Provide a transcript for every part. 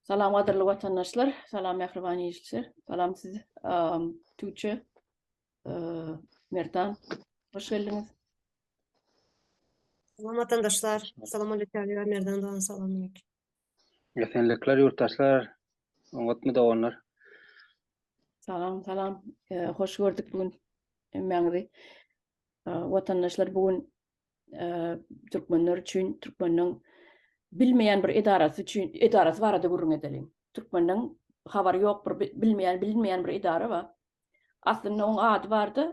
Salam adırlı vatandaşlar, salam yakribani izleyiciler, salam siz Tuğçe, Merdan, hoş geldiniz. Salam vatandaşlar. Salam aleyküm. Nereden doğan salam aleyküm. Esenlikler yurttaşlar, oňatmy da onlar. Salam, hoş gördük bugün emmeňizi. Vatandaşlar bugün Türkmenler üçin, Türkmeniň bilmeýän bir edarasy üçin, edarasy barada gurrun edelim. Türkmeniň habary ýok bir bilmeýän bir edara bar. Aslynda oň ady bardy,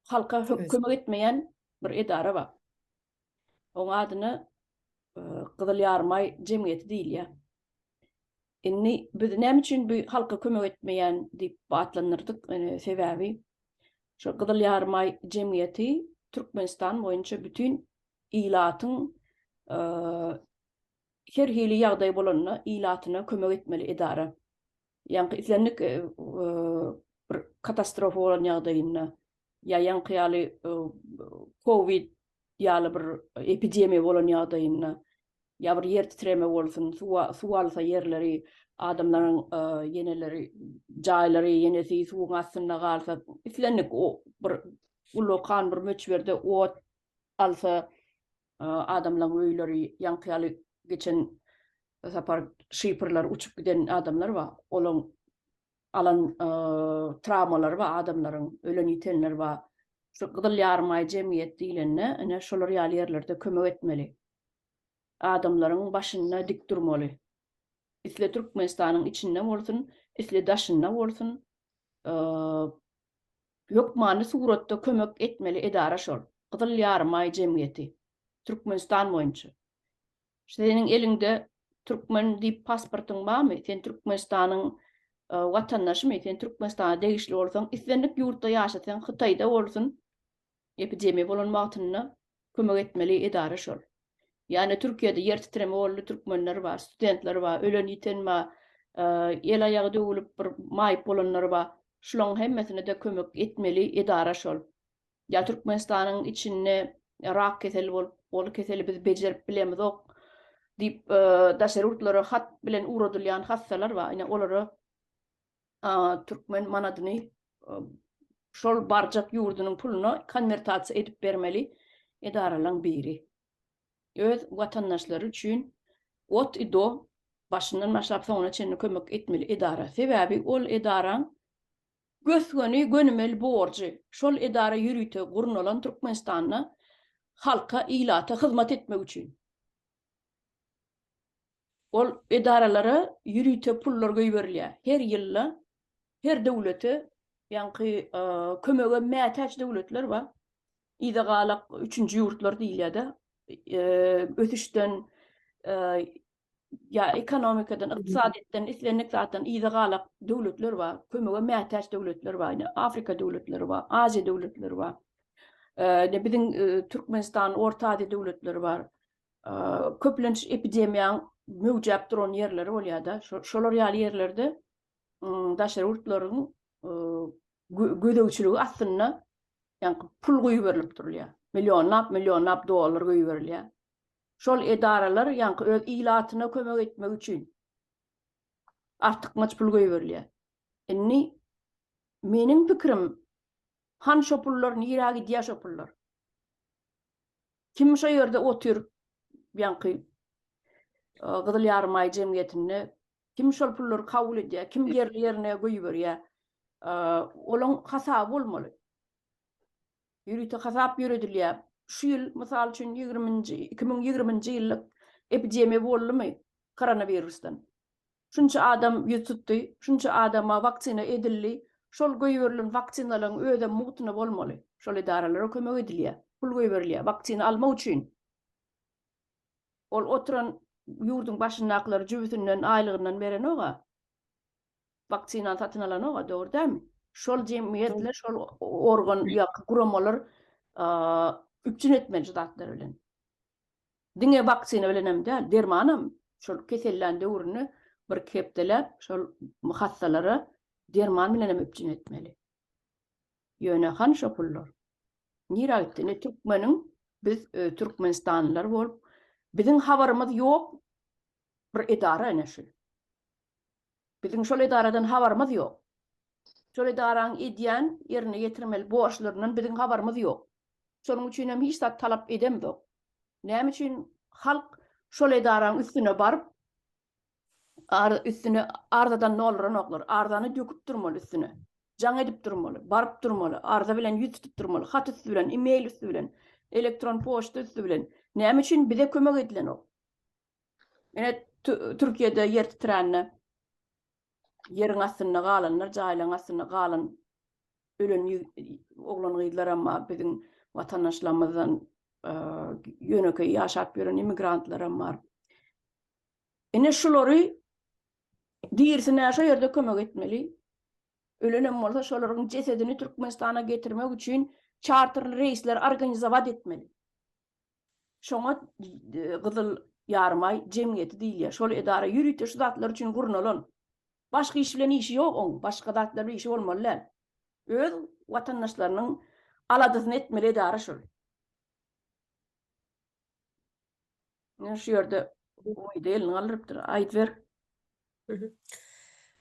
halka kömek etmeýän bir edara bar. Oň adyny Gyzyl Ýarmay jemgyýeti diýilýär. Inni biz näme üçin bu halka kömek etmeýän diýip atlanyrdyk. Sebäbi şu Gyzyl Ýarmay jemgyýeti Türkmenistan boýunça bütün ilatyň her hili ýagdaý bolanyna ilatyna kömek etmeli edara. Ýani islendik bir katastrofa bolan ýagdaýynda ýa-ýa ýaly Covid ýaly bir epidemiýa bolan ýagdaýynda ýa bir yer titreme bolsun, suw alsa yerleri, adamlaryň yeneleri, jaýlary yenesi suwun astyna galsa, islendik o bir ulokan bir möçberde ot alsa adamlaryň öýleri ýankyýaly geçen sapar şypyrlar uçup giden adamlar bar. Olaň alan travmalar bar adamlaryň, ölen ýitenler bar. Şu Gyzyl Ýarmay jemgyýeti diýilende, ene şolar ýaly yerlerde kömek etmeli. Adamlaryň başyna dik durmaly. Isle Türkmenistanyň içinde bolsun, isle daşynda bolsun, ýokmany suratda kömek etmeli edara şol. Gyzyl Ýarmay jemgyýeti Türkmenistan boýunça. Senin elinde Türkmen diýip pasportyň barmy? Sen Türkmenistanyň watandaşymy? Sen Türkmenistana degişli bolsaň, islendik ýurtda ýaşasaň, Hytaýda bolsun, epidemiýa bolan wagtyna kömek etmeli edara şol. Yani Türkiye'de yer titreme bolly türkmenler var, studentler var, ölen ýiten bar, el aýagy döwülip bir maýyp bolanlar bar. Şularyň hemmesine de kömek etmeli edara şol. Ya Türkmenistanyň içinde rak keseli bol keseli biz bejerip bilemiz ok diýip daşary urtlary hat bilen uradylýan hassalar bar. Ýa olary türkmen manadyny şol barjak ýurdunyň puluny konvertasiýa edip bermeli edaralaryň biri. Öz watandaşlary üçin ot ido başyndan başlap soňuna çenli kömek etmeli edara. Sebäbi ol edaraň gösgöni gönümel borjy. Şol edara ýürüýte gurnulan Türkmenistanyna halka ilata hyzmat etmek üçin. Ol edaralara ýürüýte pullar göýberilýär. Her ýylla her döwleti ýanky kömege mätäç döwletler bar. Ýa-da galak 3-nji ýurtlar diýilýär-de. Ötüşden ya ekonomikadan, ykdysadetden, islendik zaten ýa-da galak döwletler bar, kömege mätäç döwletler bar, Afrika döwletleri bar, Aziýa döwletleri bar. Biziň Türkmenistan Orta Aziýa döwletleri bar. Köplenç epidemiýaň möwjap duran yerleri bolýar-da. Şolar ýaly yerlerde daşary urtlaryň gödäwçiligi aslynda ýani pul goýup durýar. Milyonlap dollar goýuberilýär. Şol edaralar ýani öz ilatyna kömek etmek üçin artykmaç pul goýuberilýär. Inni meniň pikirim hanşo pullar nira gidýär şo pullar. Kim şo ýerde otur ýani Gyzyl Ýarmay jemgyýetine kim şol pullary kabul edýär, kim yerine goýuberýär. Olaň hasaby bolmaly. Ýürüýte hasap ýürüdilýär. Şu ýyl mysal üçin 2020-nji ýyllyk epidemiýa boldymy koronavirusdan. Şunça adam ýüz tutdy, şunça adama waksina edildi. Şol goýberilen waksinalaryň öýde muhtyny bolmaly. Şol edaralara kömek edilýär. Pul goýberilýär waksina almak üçin. Ol oturan ýurduň başyndakylar jübütünden aýlygyndan beren oga waksina satyn alan oga, dogry dämi? Şol jemgyýetler, şol organ ýa guramalar üpçün etmeli zatlar bilen. Diňe waksina bilen hem däl, dermanam şol kesellen döwrüni bir kepdeler, şol hassalara derman bilen hem üpçün etmeli. Ýöne hanşo pullar. Nira gitdi? Türkmeniň biz Türkmenistanlylar bolup biziň habarymyz ýok bir edara ene şu. Bizim şol edaradan habarymyz ýok. Şol edaraň edýän ýerine getirmeli borçlaryndan bizim habarymyz ýok. Şonuň üçin hem hiç zat talap edemdik. Näme üçin halk şol edaraň üstüne baryp üstüne ardadan nolran oklar. Ardany döküp durmaly üstüne. Jaň edip durmaly, baryp durmaly, arda bilen ýüz tutup durmaly, hat üstü bilen, e-mail üstü bilen, elektron poçta üstü bilen. Näme üçin bize kömek edilen o? Ene Türkiýede ýer titräne, ýeriň astyna galanlar, jaýlaryň astyna galan ölen oglan gyýdylar, amma biziň watandaşlarymyzdan ýöneke ýaşap ýören immigrantlaram bar. Ene şolary diýersine şo ýerde kömek etmeli. Ölenem bolsa şolaryň jesedini Türkmenistana getirmek üçin charterly reisler organizowat etmeli. Şoňa Gyzyl Ýarmay jemgyýeti diýilýär. Şol edara ýürüýte şu zatlar üçin gurnalan. Başga iş bilen işi ýok oň, başga zatlar bilen işi bolmaly. Öz watandaşlarynyň aladysyny etmeli edara şol. Şu ýerde o idealini alypdyr. Aýdyp ber.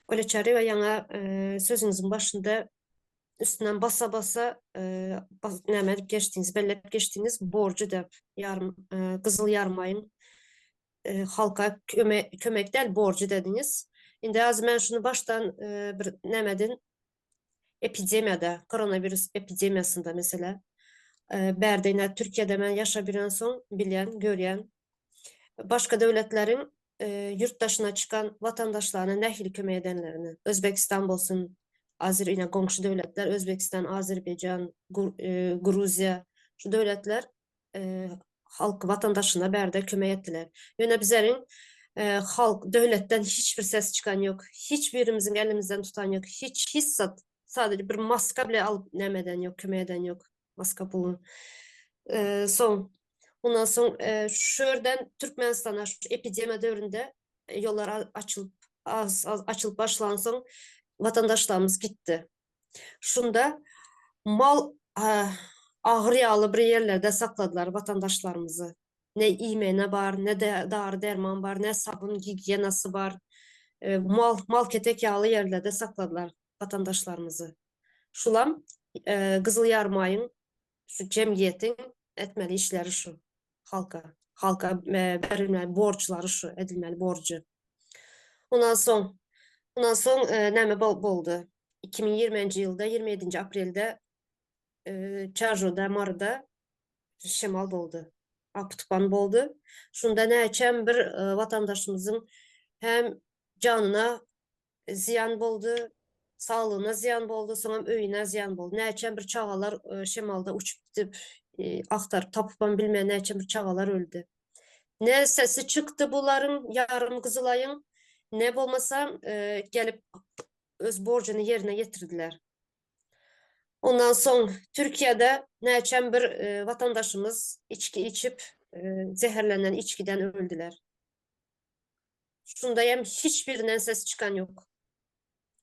Goleçary we ýaňa sözüňiziň başynda üstünden basa basa näme edip geçdiňiz, bellep geçdiňiz borcu dep Gyzyl Ýarmaýyň halka kömek del borcu dediňiz. Indi az men şunu baştan bir nämedin epidemiyada, koronavirus epidemiyasında mesela berdine Türkiye'de men yaşa bilen soň bilýän, görýän başka döwletleriň yurttaşına çıkan vatandaşlarına nähili kömek edenlerini, Özbekistan bolsun, yine goňşy döwletler, Özbekistan, Azerbaycan, Gruzya, şu döwletler halk vatandaşına berde kömek etdiler. Ýöne bizleriň halk döwletden hiçbir ses çıkan yok. Hiçbirimizin elimizden tutan yok. Hiç hissat. Sadece bir maska bile alıp nämeden yok, kömek eden yok. Maska pulu. Ondan soň şu ýerden Türkmenistana şu epidemiya döwründe yollar açılıp başlansoň vatandaşlarımız gitti. Şunda mal ağır ýaly bir ýerlerde sakladılar vatandaşlarımızı. Ne iğmene bar, ne de dar derman bar, ne sabun gigiyenası bar. Mal ketek ýaly ýerlerde sakladılar vatandaşlarımızı. Şulam Gyzyl Ýarmaýyň şu jemgyýetiň etmeli işleri şu. Halka berilmeli borçları şu, edilmeli borcu. Ondan soň näme boldu? 2020-nji ýylda 27 aprelde Çarjoda Marda şemal boldu. Aptupan boldu. Şunda näçem bir vatandaşymyzyň hem canına ziyan boldu, sağlığına ziyan boldu, soňra öýüne ziyan boldu. Näçem bir çagalar şemalda uçup gidip aktarıp tapıpan bilmeyen näçe bir çagalar öldü. Ne sesi çıktı buların yarım Gyzylaýyň, ne bolmasa gelip öz borcunu yerine getirdiler. Ondan soň Türkiýede näçem bir vatandaşımız içki içip zehirlenen içkiden öldüler. Şunda hem hiçbirinden ses çıkan yok.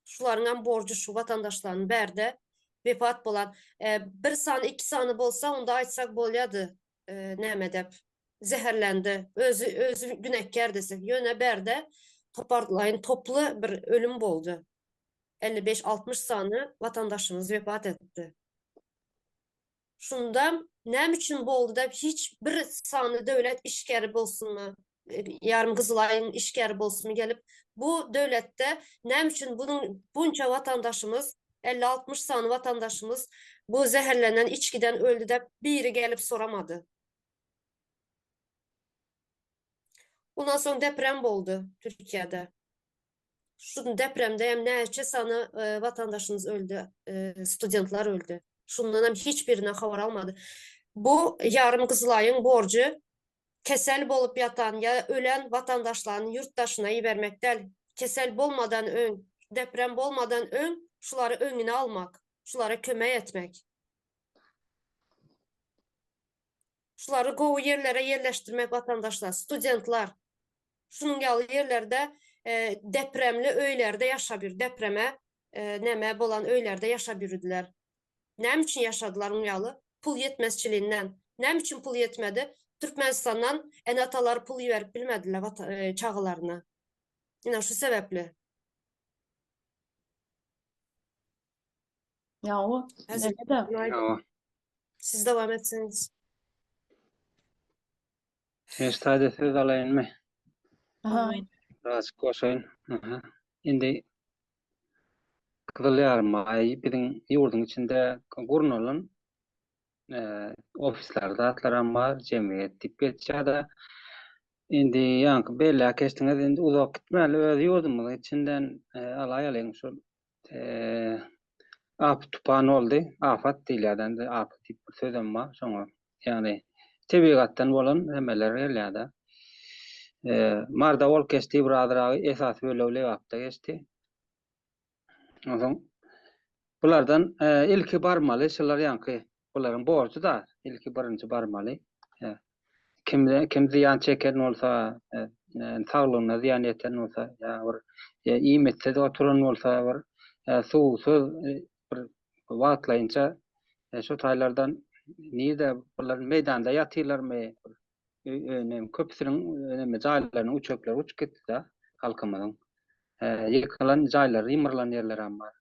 Şularından borcu şu vatandaşların berde vefat bolan bir sany, iki sany bolsa onda aýtsak bolýady. Näme dep zehirlendi, özü günekkär desek. Ýöne berde toparlaýyn toplu bir ölüm boldu. 55-60 sany vatandaşımız vefat etdi. Şunda näme üçin boldu dep hiç bir sany döwlet işgäri bolsunmy, ýarym Gyzylaýyň işgäri bolsunmy gelip bu döwletde näme üçin bunça vatandaşımız 50-60 sany vatandaşımız bu zehirlenen içkiden öldü dep biri gelip soramadı. Ondan soň deprem boldu Türkiýede. Şu depremde hem näçe sany vatandaşımız öldü, studentlar öldü. Şundan hem hiçbirine habar almadı. Bu ýarym Gyzylaýyň borcu kesel bolup yatan ya ölen vatandaşlaryň yurttaşyna ýerbermekden, kesel bolmadan öň, deprem bolmadan öň şulary öňüne almak, şulara kömek etmek. Şulary gowy ýerlere ýerleşdirmek vatandaşlar, studentlar. Şunun ýaly ýerlerde depremli öýlerde ýaşap depreme näme bolan öýlerde ýaşap ýürdiler. Näme üçin ýaşadylar ony ýaly? Pul ýetmezçiliginden. Näme üçin pul ýetmedi? Türkmenistandan enatalar pul ýerip bilmediler çağılaryna. Ýa şu sebepli. Ya o Hazır. ne de Ýa, Siz devam etseniz. siz taýda söz alaýynmy? aha Biraz goşaýyn. Aha. Indi Kızılýarym aý biziň ýurduň içinde gurnulan ofislarda atlaram bar, jemgyýet tip geçýärde. Indi ýanky bella keçdiňiz indi uzak gitmäli öz ýurdumyň içinden alaýalyň şu afat tupan oldy. Afat diýilýärdi. Afat tip bir sözem bar. Şoňa ýani tebigatdan bolan hemeler gelýärdi. Marda ol geçdi bir adragy esas bölegi wagtda geçdi. Oňa bulardan ilki barmaly, şular ýanky bularyň borçy da ilki birinji barmaly. Kim ziyan çeken bolsa, saglygyna ziyan eten bolsa, bir iýmetse de oturan bolsa, bir suw söz bir wagtlaýynça şu taýlardan niýde bular meýdanda ýatyrlarmy? Köpüsiniň neme jaýlarynyň uçaklar uçup gitdi da halkymyzyň. Ýykylan jaýlar, ýymyrlan ýerler hem bar.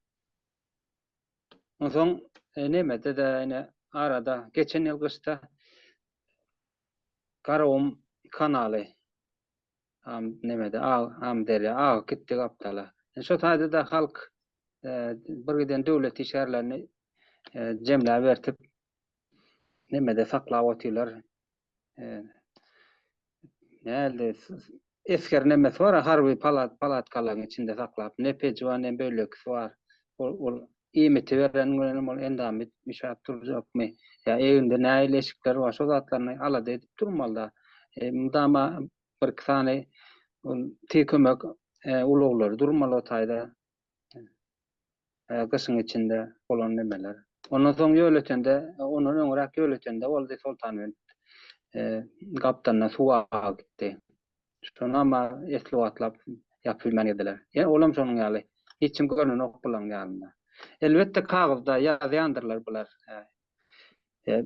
Oňsoň nemede de ine arada geçen ýyl gyşda Garawum kanaly nemede derya gitdi gapdala. Şu taýda da halk bir giden döwlet işgärlerini jemläp bertip nemede saklap otyrlar. Näde esker nemes var, harby palatkalaryň içinde saklap, ne pejwan ne bölek var. Ol iýmeti beren ol endamit müşat durjakmy? Ya evinde näile eşikler var, şo zatlaryny alady edip durmalda. Mundama bir sany tekömek uluglar durmaly o taýda. Gyşyň içinde bolan nemeler. Ondan soň ýöletende, onuň öňrak ýöletende boldy Sultanyň gapdanna suwa gitdi. Şonu ama esli atlap ýapylman ediler. Ýa olam şonuň ýaly. Hiç kim görnünok bulan ýalynda. Elbetde kagızda ýazýandyrlar bular.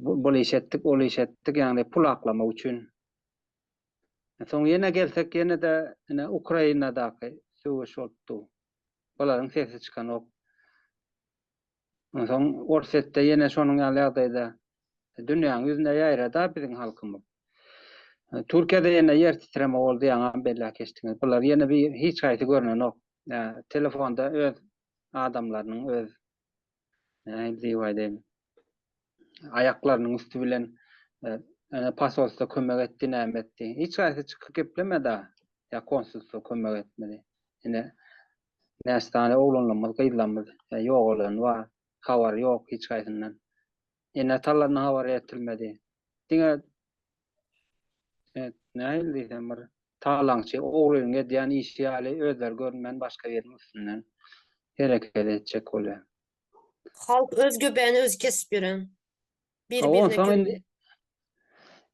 Bu işetdik, ol işetdik, ýani pul aklama üçin. Soň ýene gelsek, ýene de Ukrainadaky söwüş boldy. Bolaryň sesi çykan ok. Soň orsetde ýene şonuň ýalyda dünýäň ýüzünde ýaýrada biziň halkymyz. Türkiýede ýene ýer titreme boldy ýa bella geçdiňiz. Bular ýene bir hiç gaýsy görnen ok. Telefonda öz adamlarynyň öz aýaklarynyň üstü bilen pasolsta kömek etdi, näme etdi. Hiç gaýsy çykyp geplemedi. Ya konsulsa kömek etmedi. Ine nästany oglanlamaz, gyýlanmaz. Ýok olan var. Habar ýok hiç gaýsyndan. Ine tallaryna habar etilmedi. Diňe näil diýsem bir talançy oglaryň edýän işi ýaly özler görmän başga ýerin üstünden hereket etjek bolýar. Halk öz göbeğini öz kesip gören. Oň Birbirine soň göre.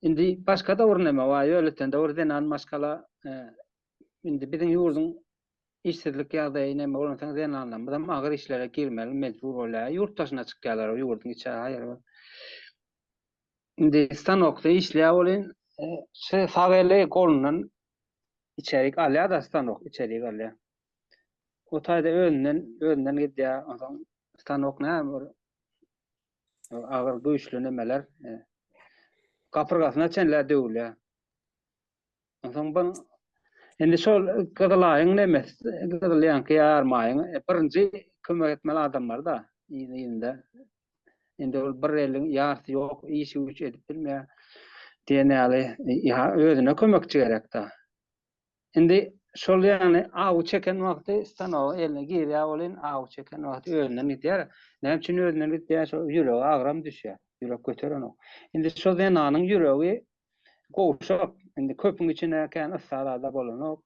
indi başga da urnema var, ýöletende urdenan maşgala indi biziň ýurdun işsizlik ýagdaýy näme bolansa den anlamda agyr işlere girmeli mecbur bolýar. Ýurtdaşyna çykýarlar o ýurdun içe haýyr. Indi stanokda işleýär bolan sagele golundan içerik alýar da stanok içerik alýar. O taýda önden gidýär. Stanok näme agyr güýçlü nemeler kapyrgasyna çenler döwülýär. Soň bu indi şol gyzylaýyň nemes, gyzylýanky ýarmaýyň birinji kömek etmeli adamlar da ýyňda. Indi ol bir elin ýarsy ýok, işi güç edip bilmeýär. Diýenäli özüne kömekçi gerek da. Indi şol ýani aw çeken wagty stanow eline girýär bolan aw çeken wagty özünden gidýär. Näme üçin özünden gidýär? Şo ýüregi agram düşýär. Ýürek göteren ok. Indi şol zananyň ýüregi gowşap, indi köpüň içine kän ysarada bolan ok.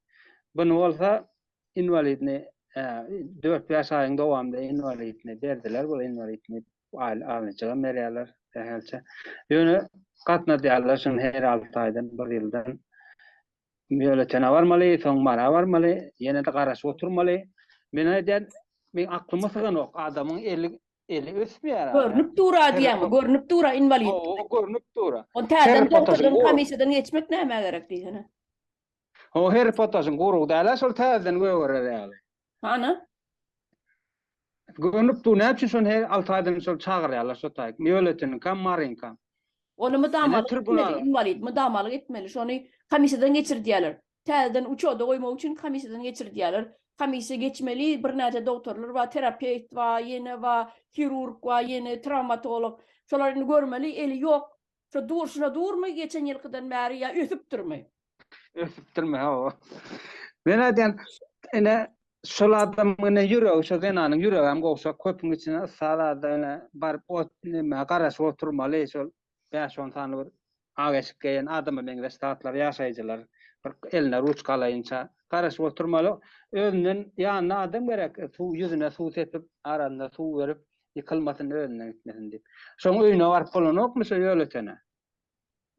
Bunu bolsa invalidni 4 ýaş aýyň dowamda invalidni berdiler. Bu invalidni alınca merýärler tähelçe. Ýöne gatnadyarlar şun her 6 aýdan 1 ýyldan ýöletene barmaly, soň mara barmaly, ýene de garaşyp oturmaly. Men aýdýan, men aklyma sygan ok, adamyň eli ösmeýär. görnüp dura diýär, görnüp dura invalid. O görnüp dura. On täzeden doktordan komissiýadan geçmek näme gerek diýene. O her potasyň guruk däle şol täzeden gögerer ýaly. Ana? Görünüp du näçe şonu her 6 aýdan şol çagyrýarlar şo taýy. Möwletiniň kam Marinkam. Onu müdamalyk tribunal- etmeli, invalid müdamalyk etmeli. Şonu komissiýadan geçirdiýerler. Täzeden uçoda goýmak üçin komissiýadan geçirdiýerler. Komissiýa geçmeli, bir näçe doktorlar we terapewt we ýene we kirurg we ýene travmatolog. Şolaryny görmeli, eli ýok. Şo durşuna durmy geçen ýylkydan bäri ýa ösüp durmy. Ösüpdirme ha. Men aýdýan ene şol adamyň ýüregi, şo genanyň ýüregi hem gowşa köpüň içine salada ene baryp nime garaşyp oturmaly şol 5-10 tane bir agaşyp gelýän adamy meňde statlar ýaşaýjylar. Bir eline ruçka alaýynça garaşyp oturmaly. Özünden ýanyna adam gerek, suw ýüzüne suw sepip, aranda suw berip ýykylmasyn özünden gitmesin diýip. Şoň öýüne baryp bolanokmy şo ýöletene?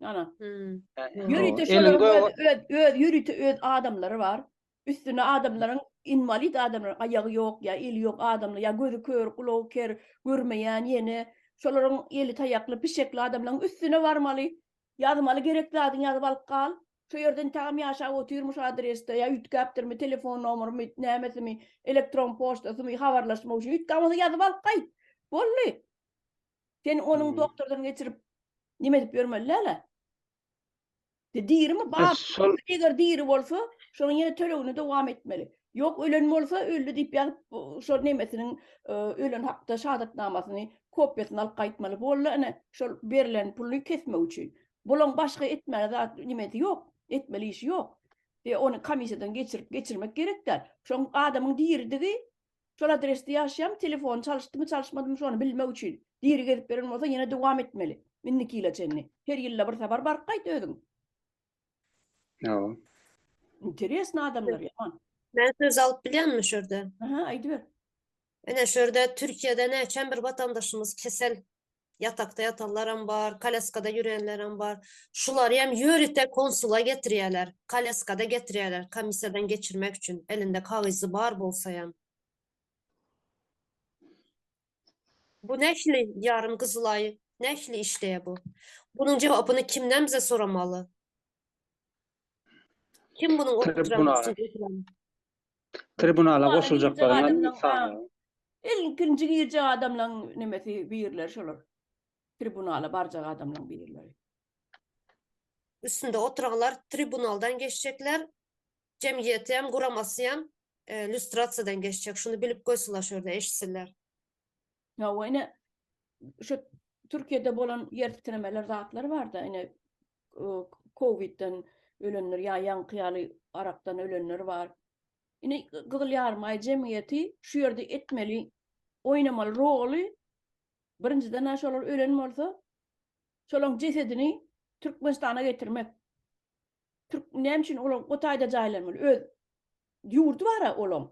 Ana. Hmm. Yürüte Elin şolaryň yürüte öz adamlary var. Üstüne adamlaryň invalid adamlar, ayağı ýok ýa eli ýok adamlar, ýa gözü kör, kulagy ker, görmeýän ýene şolaryň eli taýakly, pişekli adamlaryň üstüne barmaly. Ýazmaly gerekli adyň ýazyp alyp gal. Şu ýerden tam ýaşap oturmuş adresde ýa ütgäpdirmi, telefon nomerymy, nämetimi, elektron poçtasymy habarlaşmak üçin ütgäpdirmi ýazyp alyp gaýt. Bolly. Sen onuň doktordan geçirip nime dip bermeliler? Diýirmi bap, eger diýiri bolsa, şonuň ýene tölegini dowam etmeli. Ýok ölen bolsa öldü diýip ýazyp şo nemesiniň ölen hakda şahadatnamasyny kopýasyny alyp gaýtmaly. Bolly ene şol berilen puly kesmek üçin. Bulaň başga etmeli zat nimesi ýok, etmeli işi ýok. Onu komissiýadan geçirmek gerekler. Şoň adamyň diýirdigi şol adresde ýaşaýan telefon çalışdymy çalışmadymy şonu bilmek üçin. Diýiri gezip beren bolsa ýene dowam etmeli. Minnikiyle çenni. Her ýylla bir sefer baryp gaýt özüň. Ýa. Interesli adamlar yaman. Ben söz alıp bilýänmi şurada? Aha, aýdy ber. Ene şurada Türkiýede näçe bir vatandaşymız kesel yatakta yatanlar var, kalaskada yürüyenler var. Şular hem yürüte konsula getirýärler, kalaskada getirýärler komissiýadan geçirmek için. Elinde kagyzy bar bolsa hem. Bu nähili yarım Kızılayı, nähili işleýe bu? Bunun cevabını kimden bize soramalı? Kim bunun Tribunal. Tribunala goşuljaklaryndan sany. İlkinci girjek adamlaryň nemesi birler şolar. Tribunala barjak adamlaryň birler. Üstünde oturanlar tribunaldan geçecekler. Cemiyeti hem kuraması hem lüstrasiyadan geçecek. Şunu bilip koysunlar şöyle eşitsinler. Ya o ene şu Türkiýede bolan yer titremeler zatları var da ene Covid'den ölenler ya ýankyýaly arakdan ölenler var. Ine Gyzyl Ýarmy jemgyýeti şu ýerde etmeli, oýnamaly roly birinciden şolar ölen bolsa şolaryň jesedini Türkmenistana getirmek. Näme üçin olar o taýda jaýlanmaly? Öz ýurdu bara olaň.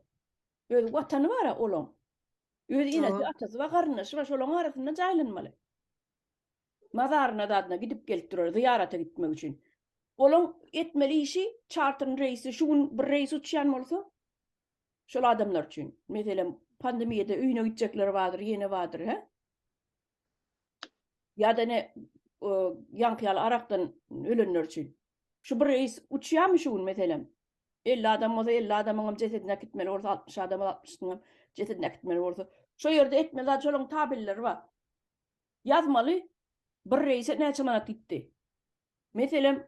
Öz watany bara olaň. Öz ileti atasy we garnaşy we şolaryň arasynda jaýlanmaly. Mazaryna dadyna gidip gelip durar, ziýarata gitmek üçin. Olaň etmeli işi chartern reisi, şuň bir reis uçýan bolsa şol adamlar üçin. Meselem pandemiýede öýüne gitjekler bardyr, ýene bardyr, he? Ýa-da ne ýankyýaly arakdan ölenler üçin. Şu bir reis uçýarmy şuň meselem? 50 adam bolsa 50 adamyň jesedine gitmeli bolsa 60 adam 60 jesedine gitmeli bolsa. Şo ýerde etmeli zat şolaryň tabelleri bar. Ýazmaly bir reise näçe manat gitdi. Meselem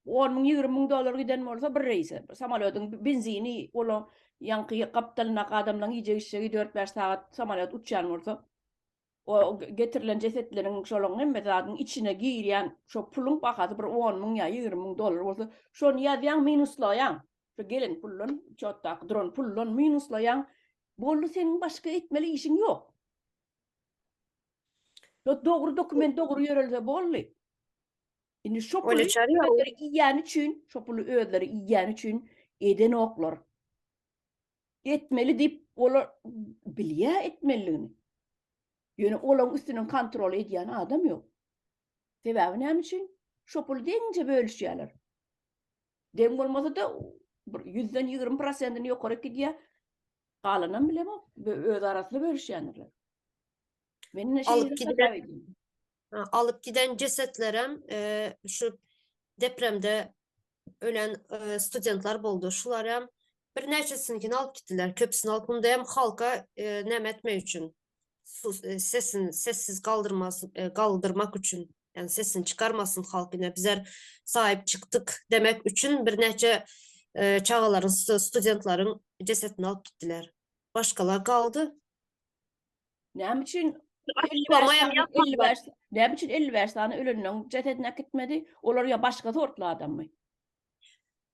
10 000 20 000 dolar giden bolsa bir reise. Samolyotyň benzini ola ýanky kapitalyna adamlaryň ýeje işe 4-5 saat samolyot uçýan bolsa o getirilen jesetleriň şolaryň hemme zatyň içine girýän şo puluň bahasy bir 10 000 ýa 20 000 dolar bolsa şonu ýazýan minuslaýan. Şo gelen pullun çotdak dron pullun minuslaýan. Bolly seniň başga etmeli işiň ýok. Dogry dokument dogry ýörelse bolly. Indi şo puly özleri iýän üçin, şo puly özleri iýän üçin eden oklar. Etmeli dip olar bilýär etmeligini. Ýöne olaň üstünden kontrol edýän adam ýok. Sebäbi näme üçin? Şo puly deňje bölüşýärler. Deň bolmasa da 100'den 20%'ini ýokary gidýär. Galanan bilemok, öz arasynda bölüşýänler. Menne Alıp giden cesetlerem şu depremde ölen studentler boldu. Şular hem Bir neçesinkini alıp gittiler. Köpsünü alıp bunu da hem halka nem etmek için. Sessiz kaldırmak için. Yani sesini çıkarmasın halk yine. Bizler sahip çıktık demek için bir neçe çağaların, studentların cesetini alıp gittiler. Başkalar kaldı. Ne için 50 Açıklama versen, 50 yapmadılar. versen, ne için 50 versen ölünün cesedine gitmedi, olur ya başka tortlu adam mı?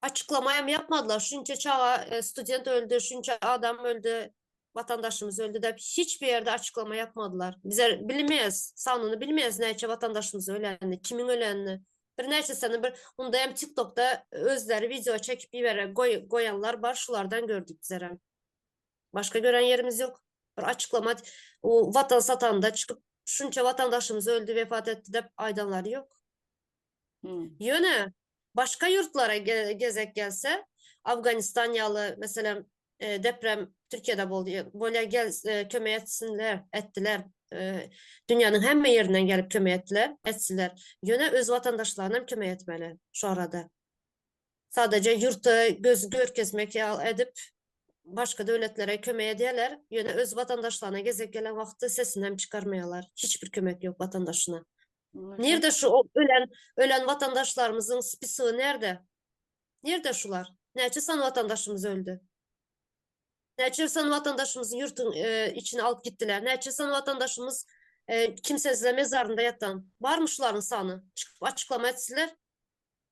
Açıklamaya mı yapmadılar? Şunca çağa student öldü, şunca adam öldü, vatandaşımız öldü de hiçbir yerde açıklama yapmadılar. Bize bilmeyiz, sanını bilmeyiz neyçe vatandaşımız ölenini, kimin ölenini. Bir neyçe sene bir, onda hem TikTok'ta özleri video çekip bir koyanlar var, şulardan gördük bizler. Başka gören yerimiz yok. Bir açıklama, o vatan satanda çıkıp şunca vatandaşımız öldü, vefat etti de aydanları yok. Yöne başka yurtlara gezek gelse Afganistan yalı mesela deprem Türkiye'de böyle kömey ettiler. Dünyanın hemen yerinden gelip kömey etsiler. Yöne öz vatandaşlarına kömey etmeli şu arada. Sadece yurtta göz gör kesmek edip başka devletlere kömey ediyorlar. Yöne öz vatandaşlarına gezek gelen vakti sesinden çıkarmayalar. Hiçbir kömek yok vatandaşına. Nerede şu ölen vatandaşlarımızın spisiği nerede? Nerede şular? Neçe san vatandaşımız öldü? Neçe san vatandaşımızın yurtun içine alıp gittiler? Neçe san vatandaşımız kimsesizler mezarında yatan? Var mı şuların sanı? Çıkıp açıklama etsinler.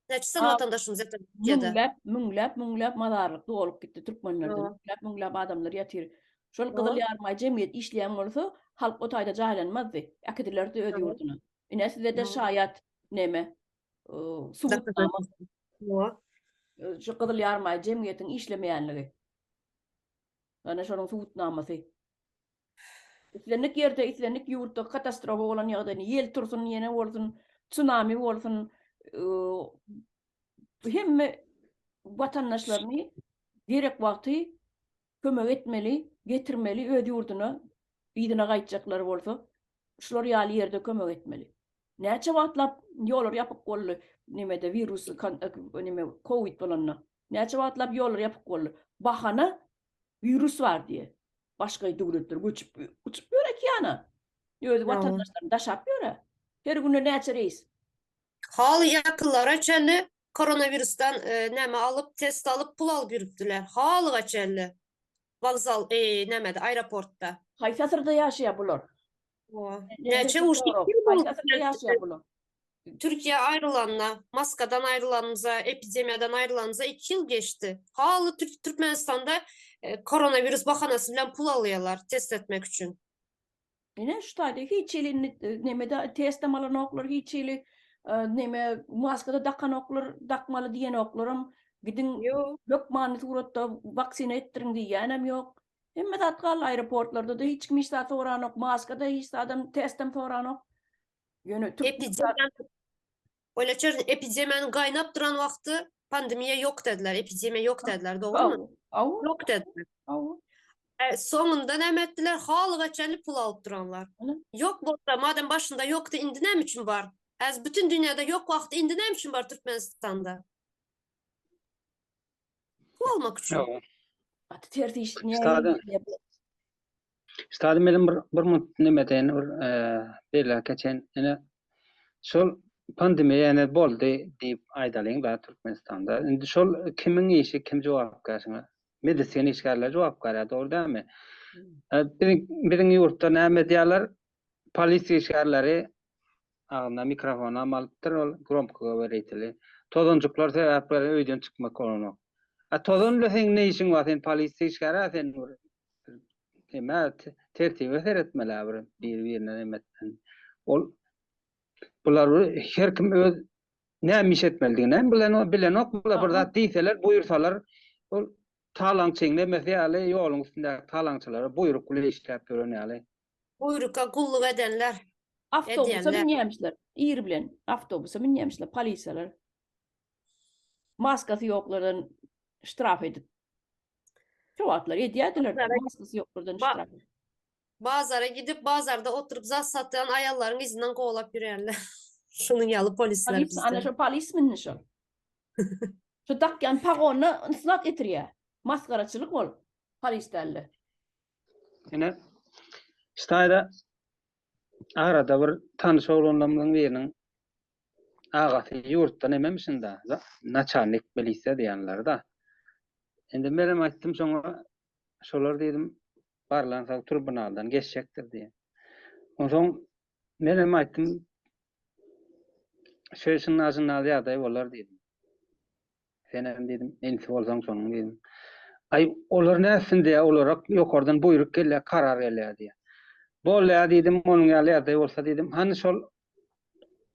Neçe san vatandaşımız yatan Türkiye'de? Müңläp mazarlıkta olup gitti Türkmenlerden. Müңläp adamlar yatır. Şol Kızıl Yarma cemiyet işleyen bolsa halk o taýda jaýlanmazdy. Akidiler de ödi ýurduna. Nesile de şayat neme subutnama. Şu Kızıl Yarma cemiyetin işlemeýänligi. Ana şonuň subutnamasy. İslendik yerde, islendik ýurtda katastrofa bolan ýagdaýda ýel tursun, ýene bolsun, tsunami bolsun, hemme vatandaşlaryny direk wagty kömek etmeli, getirmeli, öz ýurduna, ýygyna gaýtjaklary bolsa, şular ýaly ýerde kömek etmeli. Näçe wagtlap ýollar ýapyp boldy, nimede virus, nime Covid bolanna. Näçe wagtlap ýollar ýapyp boldy. Bahana virus var diye. Başka döwletler göçüp ýörek ýana. Öz vatandaşlaryny daşap ýöre. Her güne näçe reis. Hal yakınlara çelli koronavirüsten neme alıp test alıp pul alıp yürüttüler. Halıga çelli. Vokzal nemede aeroportta. Haýsy asyrda ýaşaýar bular? Neçe uç Haýsy ýaşaýar bular? Türkiye ayrılanla, maskadan ayrılanımıza, epidemiyadan ayrılanımıza 2 yıl geçti. Halı Türkmenistan'da koronavirüs bahanası bilen pul alıyorlar test etmek için. Ine şu taýda hiç elini nemede test amalan oklar, hiç eli neme maskada dakan oklar, dakmaly diýen oklaram gidin lokmany suratda vaksina ettirin diýenem ýok. Hemme datkal aeroportlarda da hiç kim işta soran ok, maskada hiç adam testem soran ok. Ýöne Epidemiyanın gaynap duran vakti pandemiye yok dediler, epidemiye yok dediler, doğru mu? Yok dediler. Sonunda ne ettiler? Halıga çelli pul alıp duranlar. Yok burada, madem başında yoktu, indi ne için var? Az bütün dünyada yok vakti, indi ne için var Türkmenistan'da? Pul almak için. Stadım benim bir mut nimeden bela geçen şol pandemi ýene boldy diýip aýdalyň da Türkmenistanda. Indi şol kimin işi, kim jogap berýär? Medisina işgärler jogap berýär, dogry dämi? Biriň ýurtda näme diýerler? Polisiýa işgärleri ağına mikrofona malypdyr, ol gromkaga bereýtili. Tozonjuklar sebäp öýden çykmak bolany. Tozon bilen ne işiň bar? Sen polisiýa işgärä, sen tertibe seretmeler bir-birine nimetden. Bular her kim öz näme iş etmelidigine bilen ok, bular bir zat diýseler, buyursalar, ol talang çeňlemese ýaly ýoluň üstünde talangçylara buyruk bilen işläp ýörenýär. Buyrukka gulluk edenler. Avtobusa binýärmişler, ýer bilen avtobusa binýärmişler polisiýalar. Maskasy ýoklardan ştraf edip. Çoğatlar edýärdiler, maskasy ýoklardan ştraf edip. Bazara gidip bazarda oturup zat satan ayalların izinden kovalap yürüyenler. Şunun yalı polisler bizde. Ana şu polis minni şu. Şu dakyan pagonu ıslak etirýär. Maskaraçılık ol. Halisterle. Yine İstayda arada bir tanış oğlanlarımdan birinin ağası yurttan ememişsin da naçarnik milisiya diýenler da. Endi menem aýtdym şoňa şolar dedim barlansa tribunaldan geçecektir diye. Onsoň menem aýtdym şeýşin nazynaly ýagdaý bolar dedim. Senem dedim ensi bolsaň şonuň dedim. Ay olar näsin diye olarak ýokardan buyruk gelýär, karar gelýär diye. Bolýar dedim, onuň ýaly ýagdaý bolsa dedim, hani şol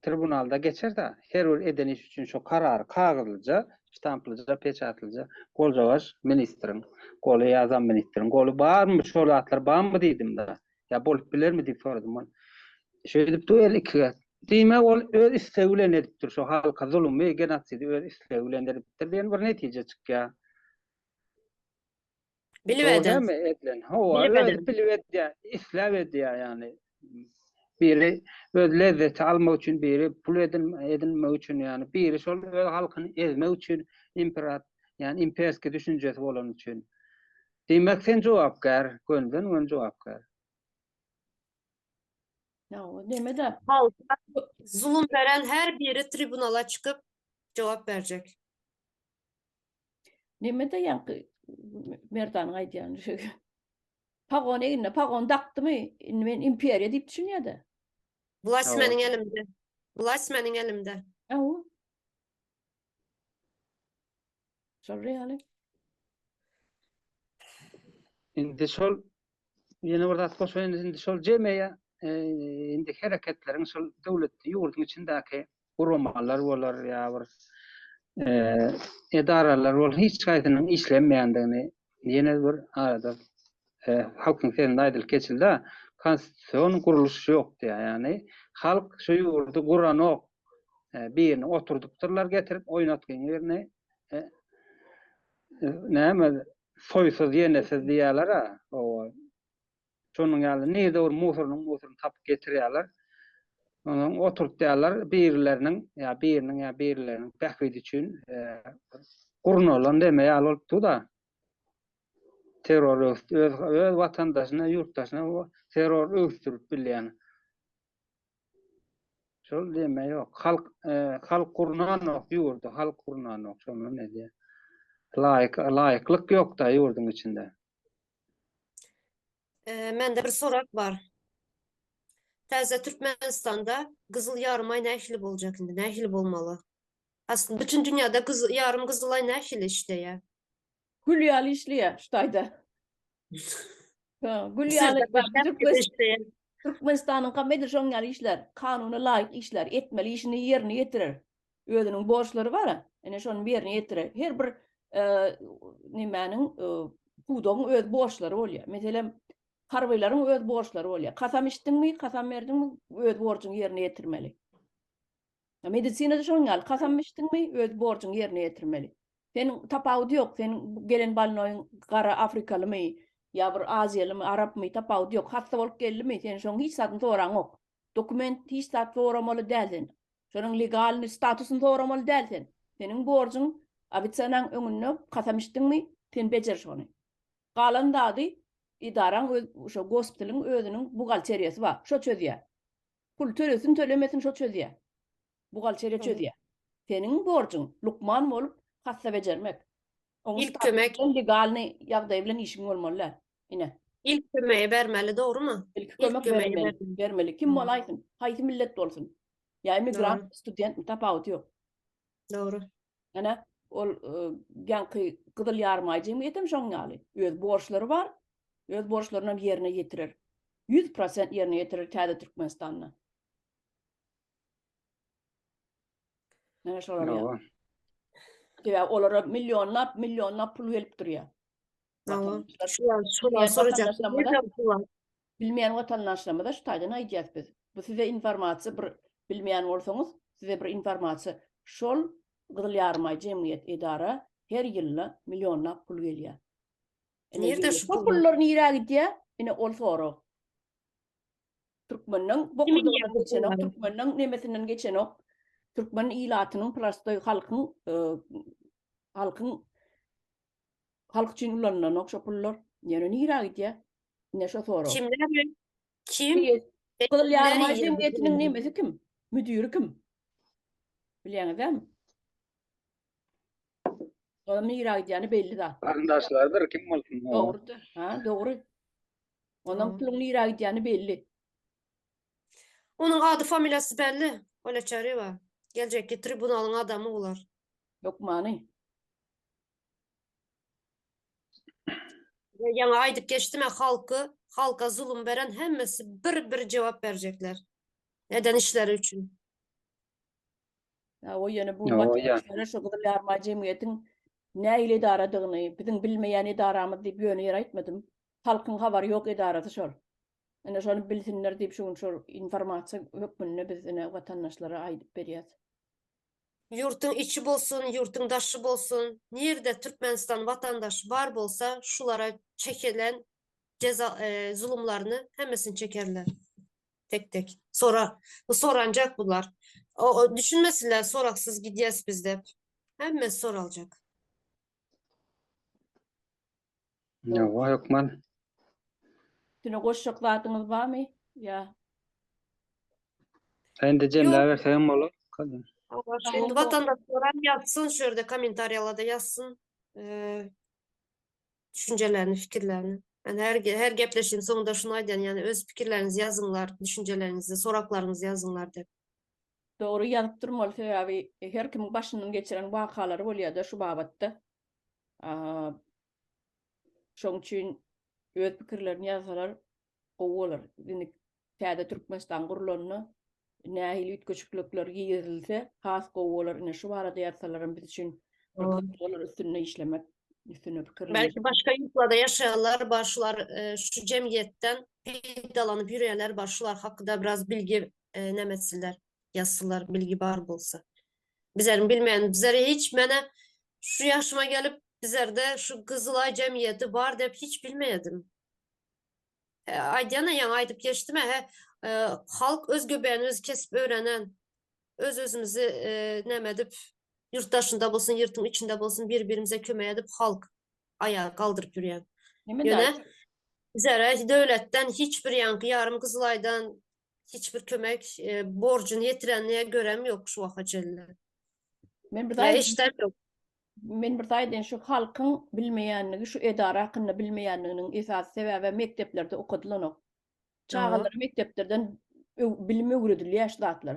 tribunalda geçer da her bir eden iş üçin şo karar kagylja, ştamplyja, peçatlyja Goljabaş ministrin, goly ýazan ministrin, goly barmy şol atlar barmy dedim da. Ya bolup bilermi diýip soradym. Şeýdip duýelik. Diýme ol öz istegi bilen edipdir şo halka zulmy, genosidy öz istegi bilen edipdir. Diýen bir netije çykýar. Bilibeden. Edilen. Ho, Bilibeden. bilibeden. İslam ediyor yani. Biri öz lezzeti almak için, biri pul edinmek için yani. Biri şol öz halkını ezmek için yani imperski düşüncesi olan için. Demek sen cevapkar, gönlün ön cevapkar. Ya o demede. Halka zulüm veren her biri tribunala çıkıp cevap verecek. Demede yankı Merdan aýdýan. Pagon eline pagon dakdymy? Men imperiýa diýip düşünýärdi. Vlast Evet. meniň elimde. Vlast meniň elimde. Aw. Şol reali. Indi şol ýene bir zat goşaýyn, indi şol jemeýe indi hereketleriň şol döwletli ýurdun içindäki gurulmalar bolar ýa bir edaralar bol hiç gaýdynyň işlenmeýändigini ýene bir arada halkyň sen aýdyl geçildi. Konstitusiýon guruluşy ýok diýär. Yani halk şu ýurdu guranok birini oturdukdurlar getirip oýnatgan ýerine näme soýsuz ýenesiz diýerler ha. Şonuň ýaly näde bir musuryny tapyp getirýärler. Onuň oturtýarlar birileriniň bähbidi üçin gurnalan deme ýaly bolupdy da. Terör öz vatandaşyna, ýurtdaşyna terör öýdürip bilýän. Şol deme ýok. Halk gurnanok ýurdu, halk gurnanok. Şonu ne diýär? Laýyklyk ýok da ýurdun içinde. Mende bir sorak var. Täze Türkmenistanda Kızıl Yarım Ay nähili boljak indi? Nähili bolmaly? Aslında bütün dünyada Yarım Kızıl Ay nähili işleýär. Gülýaly işleýär ştaýda. Gülýaly işleýär. Türkmenistanyň kamedir şoňaly işler, kanuny laýyk işler, etmeli işini ýerine ýetirer. Özüniň borçlary bar, ene şonu ýerine ýetirer. Her bir nimäniň pudoň öz borçlary bolýar. Meselem harbylaryň öz borçlary bolýar. Kasam içdiňmi, kasam berdiňmi, öz borçuny ýerine ýetirmeli. Medisinada şoňaly, kasam içdiňmi, öz borçuny ýerine ýetirmeli. Senin tapawdy ýok, senin gelen balnoyň gara Afrikalymy, ya bir Aziýalymy, Arapmy tapawdy ýok. Hasta bolup geldimi, sen şoň hiç satyn soraň ok. Dokument hiç sat soramaly dälsin. Şonuň legal statusyny soramaly dälsin. Senin borçuň abitsanaň öňünde kasam içdiňmi, sen bejer şonu. Galan dady idaraň öz şo gospitaliň özüniň bugalteriýasy bar. Şo çözýär. Pul tölesin, tölemesin şo çözýär. Bugalteriýa çözýär. Senin borçuň lukman bolup hassa bejermek. İlk kömek. Legalny ýagdaý bilen işiň bolmaly. Ine. İlk kömeği vermeli, doğru mu? İlk kömek vermeli. Kim bolaýsyn? Haýsy millet bolsun. Ya emigrant, student tapawdy ýok. Doğru. Ana ol ýanky Kızıl Yarym Ay jemgyýetim şoňaly. Öz borçlary bar. Öz borçlaryny ýerine ýetirir. 100% ýerine ýetirir täze Türkmenistanda. Näme şolar ýa? Ya olara milyonlap pul verip durýar. Şular soracak. Bilmeýän watandaşlarymyza şu taýdan aýdýas biz. Bu size informasiýa bir bilmeýän bolsaňyz, size bir informasiýa. Şol Kızıl Yarym Ay jemgyýet edara her ýyly milyonlap pul gelýär. Nerede şu pullar nirä gidýär? Ine ol sorak. Türkmeniň bokudygyny geçenok, Türkmeniň nemesinden geçenok, Türkmen ilatynyň plastoy halkyň halk için ulanılan okşa pullar. Yani nira gidýär. Ne şo soru. Kimler? Kim? Kızıl Yarma Kimler Cemiyeti'nin yiyor? nemesi kim? Müdürü kim? Bilýäňiz mi? Adam nira gidýäni belli da. Vatandaşlardır kim bolsun? Doğrudur. Ha, doğru. Ondan Tamam. pulun nira gidýäni belli. Onun adı familyası belli. Öyle çare var. Gelecekki tribunalın adamı olar. Yok mani. Yani aydıp geçtime halka zulüm veren hemmesi bir cevap verecekler. Neden işleri için? Ya o ýene bu O ya. vatandaşlara şu Kızıl Yarma Cemiyetiň näile idaradygyny, biziň bilmeýän idaramyz diýip ýöne ýer aýtmadym. Halkyň habary ýok idarasy şol. Ene şonu bilsinler diýip şu informasiýa hökmünde biz ene vatandaşlara aýdyp berýäs. Yurtun içi bolsun, yurtun dışı bolsun. Nerede Türkmenistan vatandaşı var bolsa şulara çekilen ceza zulümlerini hemmesini çekerler. Tek tek. Sonra sorancak bunlar. O düşünmesinler soraksız gideceğiz biz de. Hemmesi sorulacak. Yo, yok man. Tüne goşşak zatyňyz barmy? Ya. Sen de Cemile versem olur. Kadın. Şimdi vatandaşlar yazsın şöyle komentaryalarda yazsın düşüncelerini, fikirlerini. Yani her gepleşin sonunda şunu aydan yani öz fikirlerinizi yazınlar, düşüncelerinizi, soraklarınızı yazınlar de. Doğru ýazyp durmaly sebäbi her kim başynyň geçiren wakalary bolýar-da şu babatda. Şoň üçin öz pikirlerini ýazsalar gowy bolar. Indi täze Türkmenistan gurulanyny nähili ütköçüklikler giýirilse has gowy bolar. Ine şu barada ýazsalar biz üçin bolar üstüne işlemek, üstüne pikirlemek. Belki başka yurtlarda yaşayanlar, başlar şu cemiyetten faydalanıp yürüyenler, başlar hakkında biraz bilgi nemetsinler, yazsınlar, bilgi var bolsa. Bizlerin bilmeyen, bizlere hiç mene şu yaşıma gelip bizlerde şu Kızılay cemiyeti var deyip hiç bilmeyedim. Aydana yani aydıp geçtim halk öz göbeğini öz kesip öğrenen, öz özümüzü nemedip yurttaşında bolsun, yurtun içinde bolsun birbirimize kömek edip halk ayağa kaldırıp yürüyen. Yöne bizlere devletten hiçbir yankı, yarım Kızılay'dan hiçbir kömek borcunu yetirenliğe görem yok şu vakacelle. Men bir Ya daýy, işler yok. men bir daýdan şu halkyň bilmeýänligi, şu edara hakynda bilmeýänliginiň esas sebäbi mekteplerde okudylanok. Çağalar mekteplerden bilim öwredilýär şu zatlar.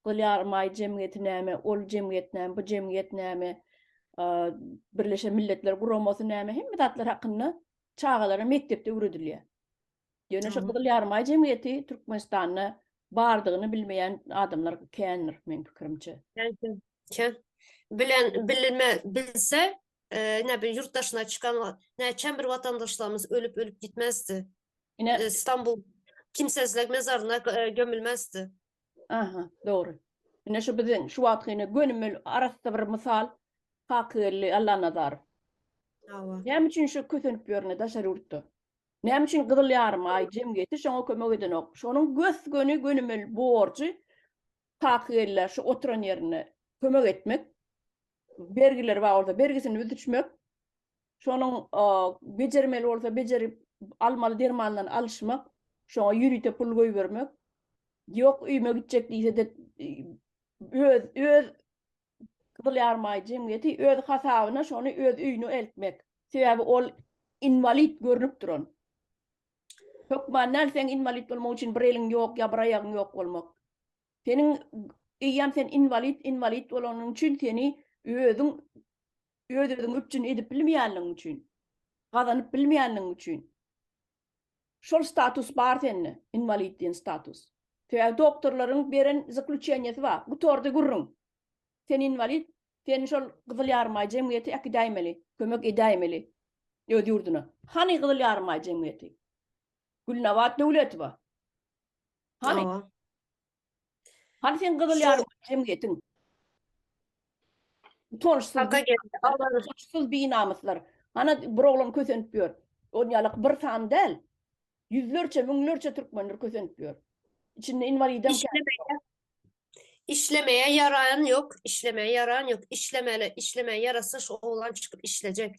Gylýarmaý jemgyýeti näme, ol jemgyýet näme, bu jemgyýet näme, Birleşen Milletler Guramasy näme, hemme zatlar hakynda çağalara mektepde öwredilýär. Ýöne şu Gylýarmaý jemgyýeti Türkmenistanda bardygyny bilmeýän adamlar kändir men pikirimçe. Bilse ne bir yurt dışına çıkan bir vatandaşlarımız ölüp gitmezdi. Ine İstanbul kimsesizlik mezarına gömülmezdi. aha, doğru. Ine şu biziň şu wagtyny gönümmel arasynda bir mysal Hakyrly Allah Nazar. Näme üçin şu kösenip ýörne daşar urtdy? Näme üçin Gylýarmaý jemgyýeti şoňa kömek edenok? Şonuň göz gönümmel borjy Hakyrlylar şu oturan ýerine kömek etmek. Bergiler var orada, bergisini büzüşmek. Şonuň bejermeli bolsa bejerip almaly dermandan alışmak. Şoňa ýürüte pul goýbermek. Ýok üýme gitjek diýse de öz Gylýarmaý jemgyýeti öz hasabyna şonu öz üýüne eltmek. Sebäbi ol invalid görünüp duran. Hökman näsen invalid bolmak üçin bir eliň ýok ýa bir aýagyň ýok bolmak. Seniň iýem sen invalid bolanyň üçin seni özüň üçin edip bilmeýänligiň üçin, gazanyp bilmeýänligiň üçin. Şol status bar sende, invalid diýen status. Sebäbi doktorlaryň beren zaklучениýasy bar. Bu torda gurrun. Sen invalid, sen şol Gylýarmaý jemgyýeti akdaýmeli, kömek edäýmeli. Öz ýurduna. Hani Gylýarmaý jemgyýeti? Gülnawat döwleti bar. Hani? Hani sen Gylýarmaý jemgyýetiň? Tonuşsuz binamyslar. Ana bir oglan kösenip ýör. Onyalyk bir san del. Yüzlerçe, müňlerçe türkmenler kösenip ýör. İçinde invalidem İşlemeye yarayan yok. İşlemeye yarayan yok. İşlemeye yarasa şu oğlan çıkıp işleyecek.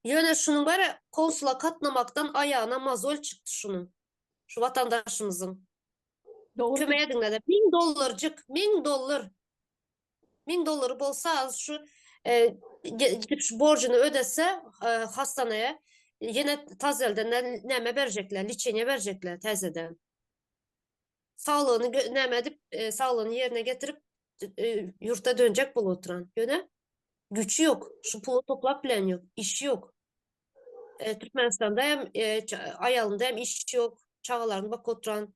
Yöne şunun bari konsula katlamaktan ayağına mazol çıktı şunun. Şu vatandaşımızın. Doğru. Kömeye dinledi. $1000'cık, $1000. $1000 bolsa az şu gidip şu borcunu ödese hastaneye yine tazelden neme verecekler, liçene verecekler tezeden. Sağlığını neme edip sağlığını yerine getirip yurtta dönecek bulu oturan. Yöne gücü yok. Şu pulu toplap bilen yok. İş yok. Türkmenistan'da hem ayalında hem iş yok. Çağlarını bak oturan.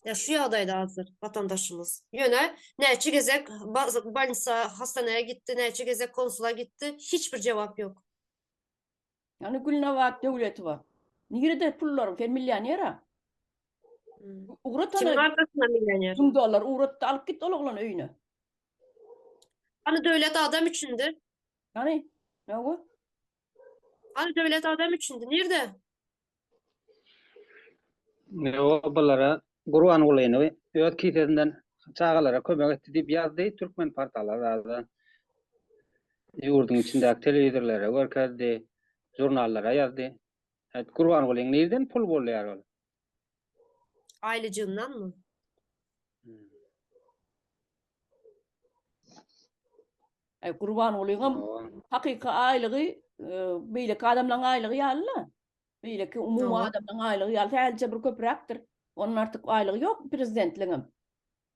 Ya şu yağdaydı hazır vatandaşımız. Yöne ne gezek balınsa hastaneye gitti, ne gezek konsula gitti. Hiçbir cevap yok. Yani Gülnavat devleti var. Nerede pullarım? Fen milyonera. Hmm. Kimin Uğratana arkasında milyoner? $1000 uğrattı alıp gitti oğlan öyüne. Hani devlet adam içindi? Yani ne o? Hani devlet adam içindi? Nerede? O balara Gurban olayını öt kitenden çağalara kömek etti diye yazdı Türkmen portalları yurdun içindeki televizörlere görkezdi, jurnallara yazdı. Evet, Gurban olayını nereden pul buluyor ol? Ailecığından mı? Ay kurban olayım. Hakika aylığı böyle adamların aylığı yalla. Böyle ki umum No. adamların aylığı yalla. Sadece bir köpraktır. Onun artık aylığı yok prezidentliğin.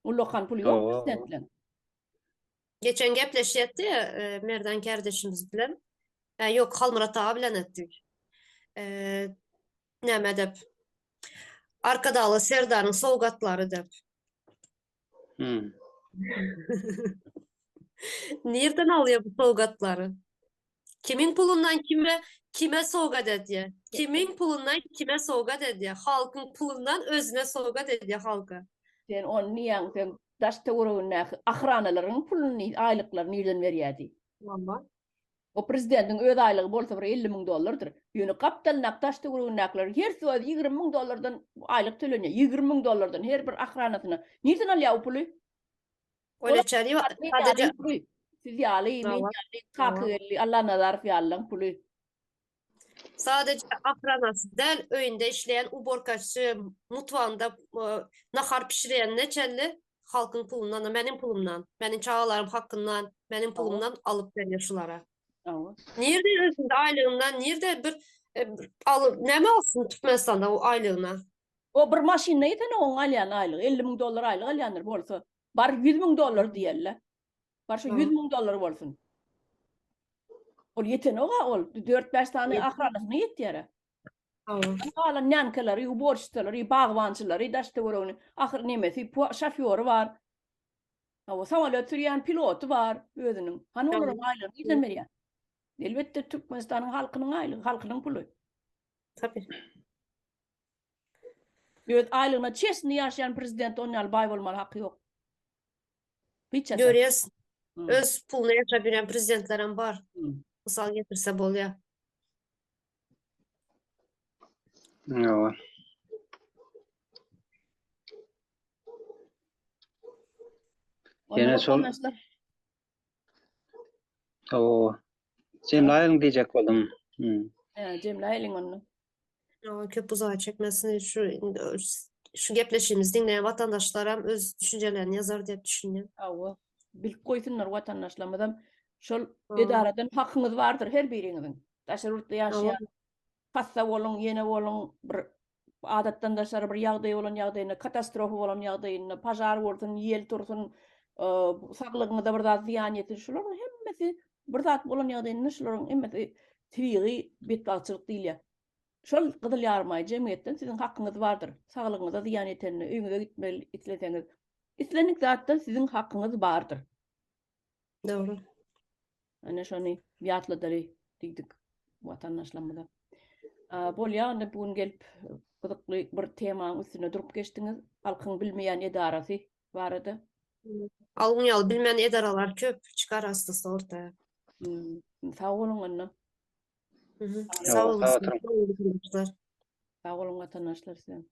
Ulukan pulu yok Oo. prezidentliğin. Geçen gepleşetti ya Merdan kardeşimiz bilen. Yok Halmurat ağa bilen ettik. Neme dep. Arkadalı Serdar'ın soğukatları dep. Hmm. Nereden alıyor bu soğukatları? Kimin pulundan kime soğugat ediyor? Kimin pulundan kime soğugat ediyor? Halkın pulundan özüne soğugat ediyor halka. Sen on niyan sen daşta uğruna ahranaların pulunu aylıklarını nereden veriyordu? Ama O prezidentin öz aylığı bolsa bir $50,000'dır. Yönü kaptalnak taşta uğrunaklar her söz $20,000'dan aylık töleniyor. $20,000'dan her bir ahranasına. Nereden alıyor o pulu? öyle çağırıyor. Sadece Siz yali, min Tamam, yali, tamam. kakı Allah nazar fiyallan pulu. Sadece ahranası del öğünde işleyen uborkaçı mutfağında nahar pişiren neçelli halkın pulundan, benim pulumdan, benim çağalarım hakkından, benim pulumdan alıp veriyor şulara. Tamam. Nerede özünde aylığından, nerede bir alıp, ne mi alsın Türkmenistan'da o aylığına? O bir maşinne yetene on alyan aylık. $50,000 aylık alyanır bolsa. Bar $100,000 diyerler. Bar şu $100,000 bolsun. Ol yetene o ol. 4-5 tane ahranasını yettiyere. Tamam. Hala nyankaları, uborçları, bağvancıları, daşta uğrunu. Ahır nemesi, şoförü var. O samolyot sürüyen pilotu var özünün. Hani Tamam. onların aylığını neden veriyor? Elbette Türkmenistan'ın halkının aylığı, halkının pulu. Tabii. Öz aylığına çesini yaşayan prezident onun bay olmalı hakkı yok. Hiç esen. Görüyorsun. Hı. Öz pulunu yaşayabilen prezidentlerin var. Hı. Misal getirse bol ya. Oo. Yine sol. Oo. Cemlay'ın diyecek oldum. Cemile elin onu. Ama köp uzağa çekmesini şu gepleşimiz dinleyen vatandaşlara öz düşüncelerini yazar diye düşünüyorum. Awa. Bilip koysunlar vatandaşlarımızdan. Şol Aa. edaradan hakkınız vardır her birinizin. Taşırurtda yaşayan, hasta olun, yene olun, bir adattan daşarı bir yağday olan yağdayını, katastrofa olan yağdayını, pajar olsun, yel tursun, sağlığınıza bir zat ziyan yetir. Şuların hemmesi bir zat olan yağdayını, şuların hemmesi tiriği betbaçılık değil ya. Şol gıdıl yarmay cemiyetten sizin hakkınız vardır. Sağlığınıza ziyan yetenini, öýüňize gitmeli itleseniz. İslenik zattan sizin hakkınız vardır. Doğru. Ana şonu ýatladary diýdik watandaşlarymyza. Bolýa bugün gelip gyzykly bir temaň üstüne durup geçdiňiz. Halkyň bilmeýän edarasy barada. Alınyalı bilmeyen edaralar köp çıkar hastası ortaya. Sağ olun anna. Sağ olun. Sağ olun. Sağ olun. Sağ olun vatandaşlar sizden.